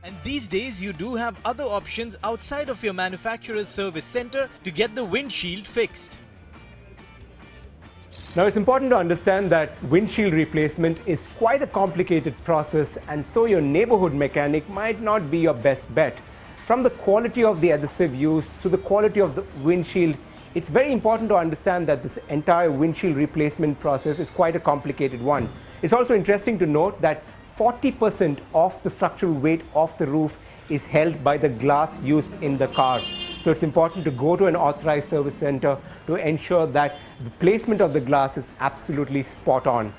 And these days you do have other options outside of your manufacturer's service center to get the windshield fixed. Now it's important to understand that windshield replacement is quite a complicated process, and so your neighborhood mechanic might not be your best bet. From the quality of the adhesive used to the quality of the windshield, it's very important to understand that this entire windshield replacement process is quite a complicated one. It's also interesting to note that 40% of the structural weight of the roof is held by the glass used in the car. So it's important to go to an authorized service center to ensure that the placement of the glass is absolutely spot on.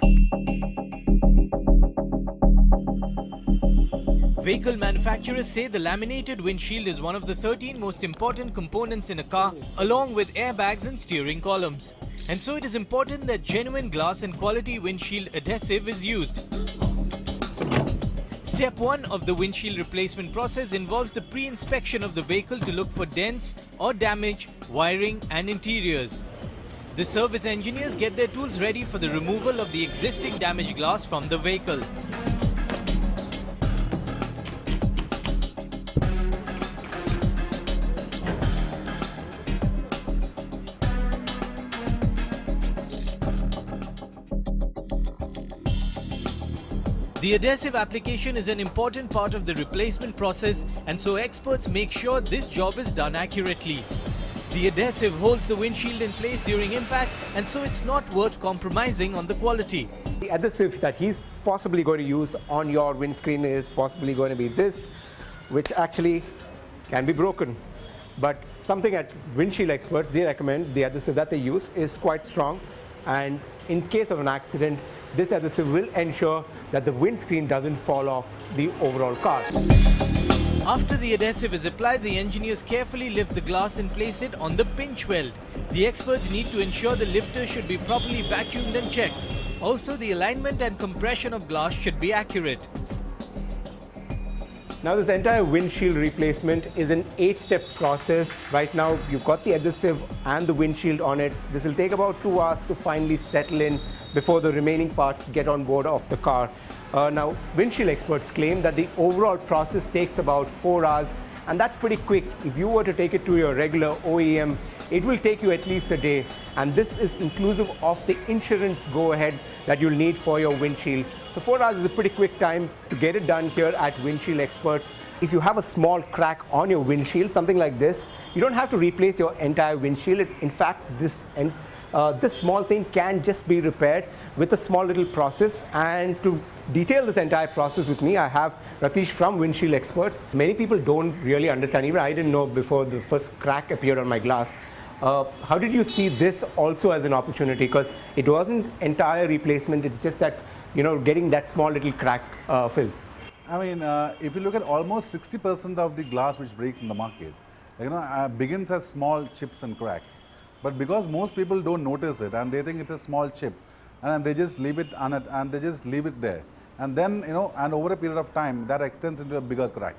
Vehicle manufacturers say the laminated windshield is one of the 13 most important components in a car, along with airbags and steering columns. And so it is important that genuine glass and quality windshield adhesive is used. Step 1 of the windshield replacement process involves the pre-inspection of the vehicle to look for dents or damage, wiring and interiors. The service engineers get their tools ready for the removal of the existing damaged glass from the vehicle. The adhesive application is an important part of the replacement process, and so experts make sure this job is done accurately. The adhesive holds the windshield in place during impact, and so it's not worth compromising on the quality. The adhesive that he's possibly going to use on your windscreen is possibly going to be this, which actually can be broken. But something at Windshield Experts, they recommend the adhesive that they use is quite strong, and in case of an accident, this adhesive will ensure that the windscreen doesn't fall off the overall car. After the adhesive is applied, the engineers carefully lift the glass and place it on the pinch weld. The experts need to ensure the lifter should be properly vacuumed and checked. Also, the alignment and compression of glass should be accurate. Now this entire windshield replacement is an 8-step process. Right now you've got the adhesive and the windshield on it. This will take about 2 hours to finally settle in before the remaining parts get on board of the car. Now Windshield Experts claim that the overall process takes about 4 hours, and that's pretty quick. If you were to take it to your regular OEM, it will take you at least a day, and this is inclusive of the insurance go-ahead that you'll need for your windshield. So 4 hours is a pretty quick time to get it done here at Windshield Experts. If you have a small crack on your windshield, something like this, you don't have to replace your entire windshield. In fact, this small thing can just be repaired with a small little process. And to detail this entire process with me, I have Ratish from Windshield Experts. Many people don't really understand, even I didn't know before the first crack appeared on my glass. How did you see this also as an opportunity? Because it wasn't entire replacement, it's just that, you know, getting that small little crack filled. I mean, if you look at almost 60% of the glass which breaks in the market, begins as small chips and cracks. But because most people don't notice it and they think it's a small chip, and they just leave it on it and they just leave it there, and then and over a period of time that extends into a bigger crack.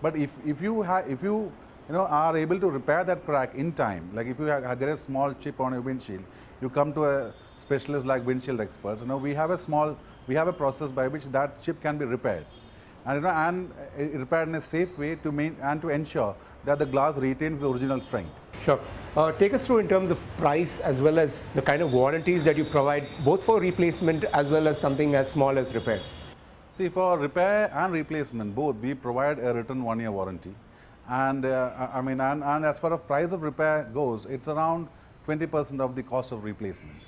But if you are able to repair that crack in time, like if you get a small chip on your windshield, you come to a specialist like Windshield Experts. We have a process by which that chip can be repaired, and repaired in a safe way to ensure that the glass retains the original strength. Sure. Take us through in terms of price as well as the kind of warranties that you provide, both for replacement as well as something as small as repair. See, for repair and replacement both, we provide a written 1-year warranty. And and as far as price of repair goes, it's around 20% of the cost of replacement.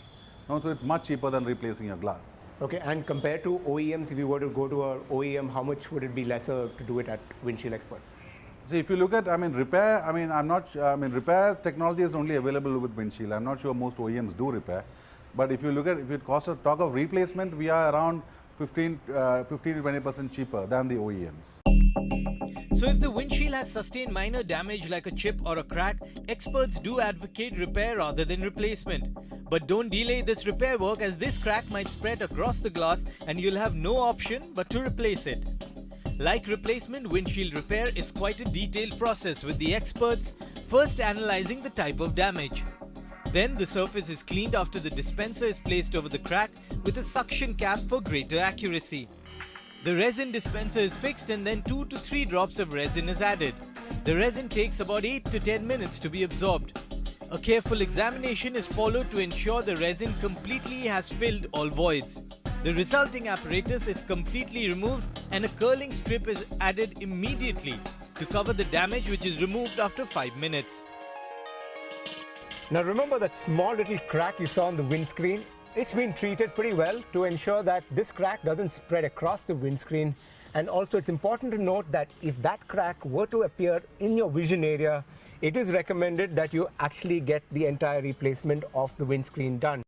So it's much cheaper than replacing your glass. Okay, and compared to OEMs, if you were to go to an OEM, how much would it be lesser to do it at Windshield Experts? See, if you look at, repair, repair technology is only available with windshield. I'm not sure most OEMs do repair. But if you look at, if it costs a talk of replacement, we are around 15 to 20% cheaper than the OEMs. So if the windshield has sustained minor damage like a chip or a crack, experts do advocate repair rather than replacement. But don't delay this repair work, as this crack might spread across the glass and you'll have no option but to replace it. Like replacement, windshield repair is quite a detailed process, with the experts first analyzing the type of damage. Then the surface is cleaned after the dispenser is placed over the crack with a suction cap for greater accuracy. The resin dispenser is fixed and then 2 to 3 drops of resin is added. The resin takes about 8 to 10 minutes to be absorbed. A careful examination is followed to ensure the resin completely has filled all voids. The resulting apparatus is completely removed and a curling strip is added immediately to cover the damage, which is removed after 5 minutes. Now remember that small little crack you saw on the windscreen? It's been treated pretty well to ensure that this crack doesn't spread across the windscreen. And also it's important to note that if that crack were to appear in your vision area, it is recommended that you actually get the entire replacement of the windscreen done.